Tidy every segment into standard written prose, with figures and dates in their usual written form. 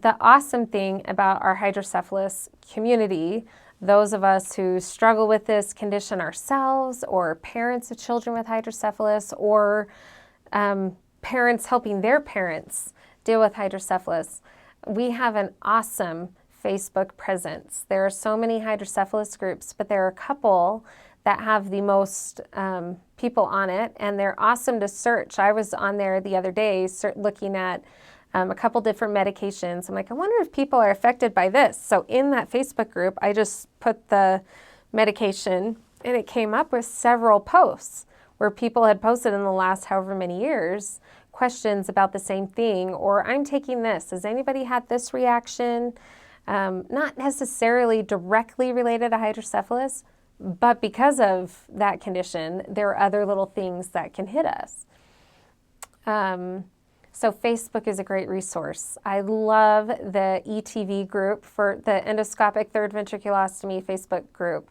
the awesome thing about our hydrocephalus community, those of us who struggle with this condition ourselves, or parents of children with hydrocephalus, or parents helping their parents deal with hydrocephalus, we have an awesome Facebook presence. There are so many hydrocephalus groups, but there are a couple that have the most people on it, and they're awesome to search. I was on there the other day looking at a couple different medications. I'm like, I wonder if people are affected by this. So in that Facebook group, I just put the medication, and it came up with several posts where people had posted in the last however many years questions about the same thing, or I'm taking this. Has anybody had this reaction? Not necessarily directly related to hydrocephalus, but because of that condition, there are other little things that can hit us. So Facebook is a great resource. I love the ETV group for the endoscopic third ventriculostomy Facebook group.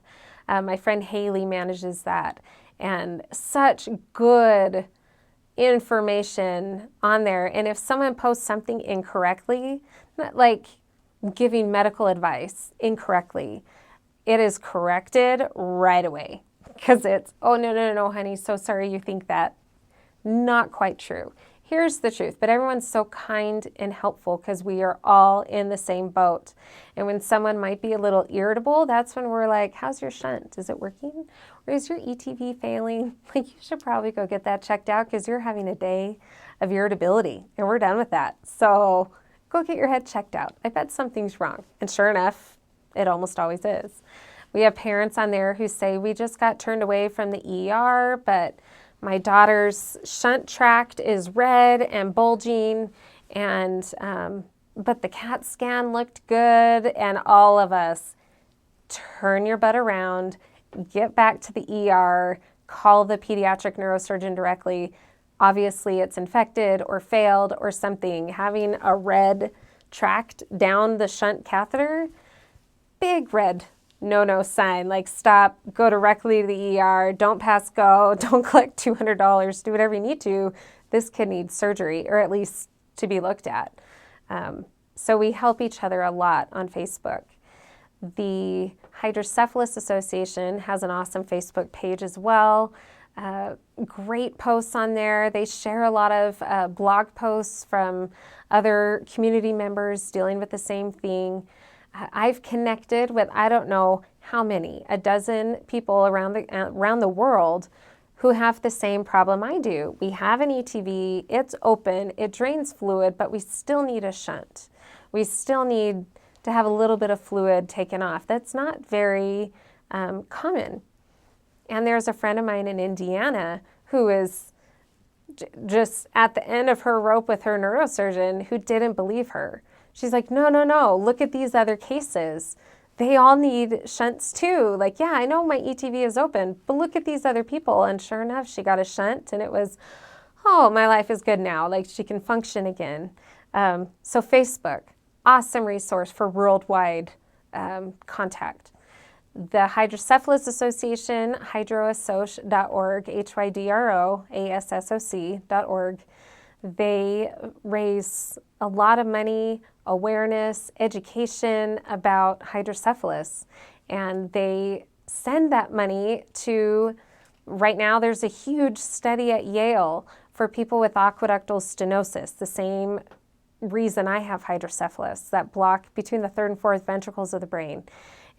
My friend Haley manages that, and such good information on there. And if someone posts something incorrectly, not like giving medical advice incorrectly, it is corrected right away, because it's, oh, no, honey, so sorry you think that. Not quite true. Here's the truth, but everyone's so kind and helpful because we are all in the same boat. And when someone might be a little irritable, that's when we're like, how's your shunt? Is it working? Or is your ETV failing? Like, you should probably go get that checked out because you're having a day of irritability, and we're done with that. So go get your head checked out. I bet something's wrong. And sure enough, it almost always is. We have parents on there who say, we just got turned away from the ER, but my daughter's shunt tract is red and bulging, and but the CAT scan looked good. And all of us, turn your butt around, get back to the ER, call the pediatric neurosurgeon directly. Obviously, it's infected or failed or something. Having a red tract down the shunt catheter, big red no sign. Like, stop, go directly to the ER, don't pass go, don't collect $200, do whatever you need to. This kid needs surgery, or at least to be looked at. So we help each other a lot on Facebook. The Hydrocephalus Association has an awesome Facebook page as well. Great posts on there. They share a lot of blog posts from other community members dealing with the same thing. I've connected with, I don't know how many, a dozen people around the world who have the same problem I do. We have an ETV, it's open, it drains fluid, but we still need a shunt. We still need to have a little bit of fluid taken off. That's not very common. And there's a friend of mine in Indiana who is just at the end of her rope with her neurosurgeon who didn't believe her. She's like, no, look at these other cases. They all need shunts too. Like, yeah, I know my ETV is open, but look at these other people. And sure enough, she got a shunt, and it was, oh, my life is good now. Like, she can function again. So Facebook, awesome resource for worldwide contact. The Hydrocephalus Association, hydroassoc.org, hydroassoc.org. They raise a lot of money, awareness, education about hydrocephalus, and they send that money to, right now there's a huge study at Yale for people with aqueductal stenosis, the same reason I have hydrocephalus, that block between the third and fourth ventricles of the brain.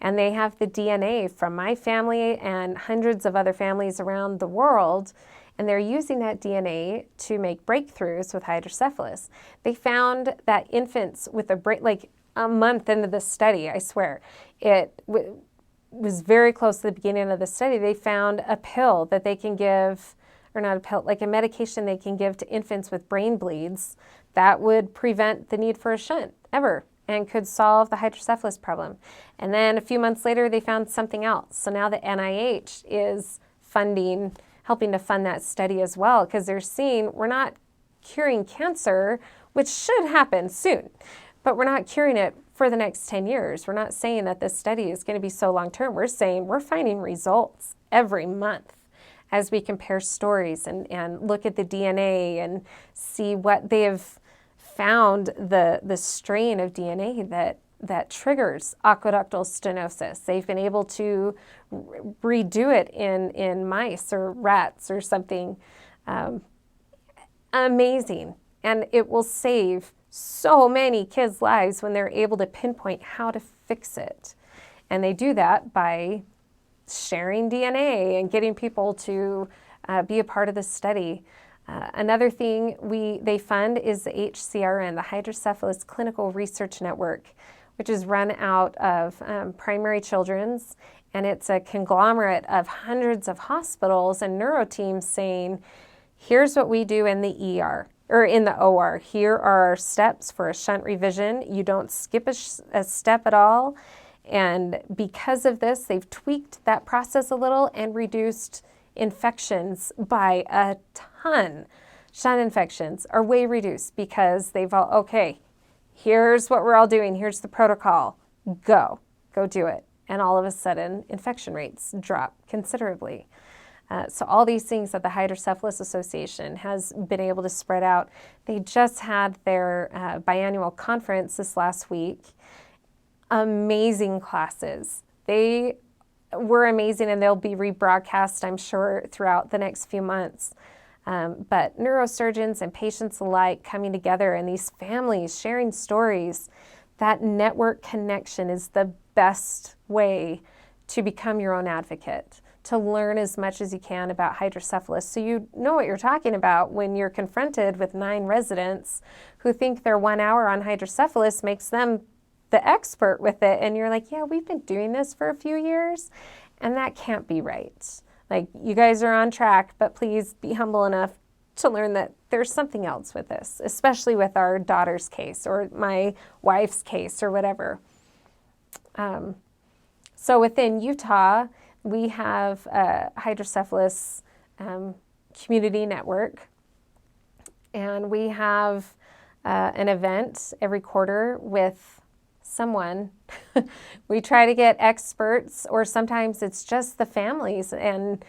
And they have the DNA from my family and hundreds of other families around the world, and they're using that DNA to make breakthroughs with hydrocephalus. They found that infants with like a month into the study, I swear, it was very close to the beginning of the study, they found a pill that they can give, or not a pill, like a medication they can give to infants with brain bleeds that would prevent the need for a shunt ever, and could solve the hydrocephalus problem. And then a few months later, they found something else. So now the NIH is helping to fund that study as well, because they're seeing we're not curing cancer, which should happen soon, but we're not curing it for the next 10 years. We're not saying that this study is going to be so long-term. We're saying we're finding results every month as we compare stories and look at the DNA and see what they have found the strain of DNA that triggers aqueductal stenosis. They've been able to redo it in mice or rats or something. Amazing. And it will save so many kids' lives when they're able to pinpoint how to fix it. And they do that by sharing DNA and getting people to be a part of the study. Another thing they fund is the HCRN, the Hydrocephalus Clinical Research Network, which is run out of Primary Children's, and it's a conglomerate of hundreds of hospitals and neuro teams saying, here's what we do in the ER, or in the OR. Here are our steps for a shunt revision. You don't skip a step at all. And because of this, they've tweaked that process a little and reduced infections by a ton. Shunt infections are way reduced because they've all, okay, here's what we're all doing. Here's the protocol. Go do it. And all of a sudden, infection rates drop considerably. So all these things that the Hydrocephalus Association has been able to spread out. They just had their biannual conference this last week. Amazing classes. They were amazing, and they'll be rebroadcast, I'm sure, throughout the next few months. But neurosurgeons and patients alike coming together, and these families sharing stories, that network connection is the best way to become your own advocate, to learn as much as you can about hydrocephalus so you know what you're talking about when you're confronted with 9 residents who think their 1 hour on hydrocephalus makes them the expert with it, and you're like, yeah, we've been doing this for a few years, and that can't be right. Like, you guys are on track, but please be humble enough to learn that there's something else with this, especially with our daughter's case or my wife's case or whatever. So within Utah, we have a hydrocephalus community network, and we have an event every quarter with someone. We try to get experts, or sometimes it's just the families, and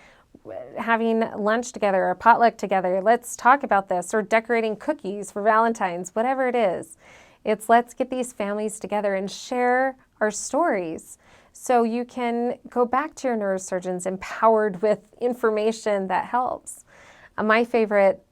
having lunch together, or potluck together. Let's talk about this, or decorating cookies for Valentine's, whatever it is. It's let's get these families together and share our stories so you can go back to your neurosurgeons empowered with information that helps. My favorite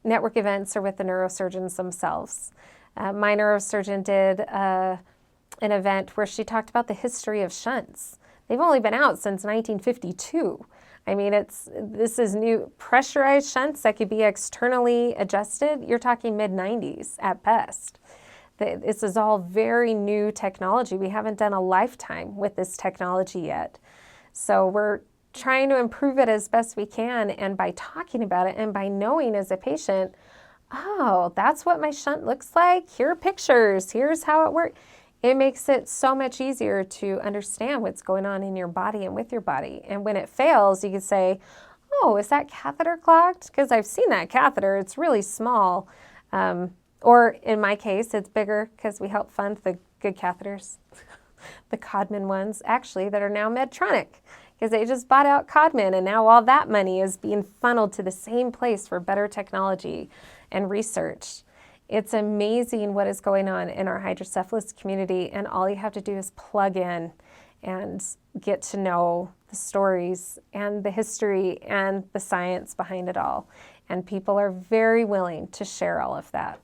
network events are with the neurosurgeons themselves. My neurosurgeon did an event where she talked about the history of shunts. They've only been out since 1952. I mean, this is new pressurized shunts that could be externally adjusted. You're talking mid-90s at best. This is all very new technology. We haven't done a lifetime with this technology yet. So we're trying to improve it as best we can, and by talking about it and by knowing as a patient, oh, that's what my shunt looks like. Here are pictures. Here's how it works. It makes it so much easier to understand what's going on in your body and with your body. And when it fails, you can say, oh, is that catheter clogged? Because I've seen that catheter. It's really small. Or in my case, it's bigger because we help fund the good catheters, the Codman ones, actually, that are now Medtronic, because they just bought out Codman, and now all that money is being funneled to the same place for better technology and research. It's amazing what is going on in our hydrocephalus community, and all you have to do is plug in and get to know the stories and the history and the science behind it all. And people are very willing to share all of that.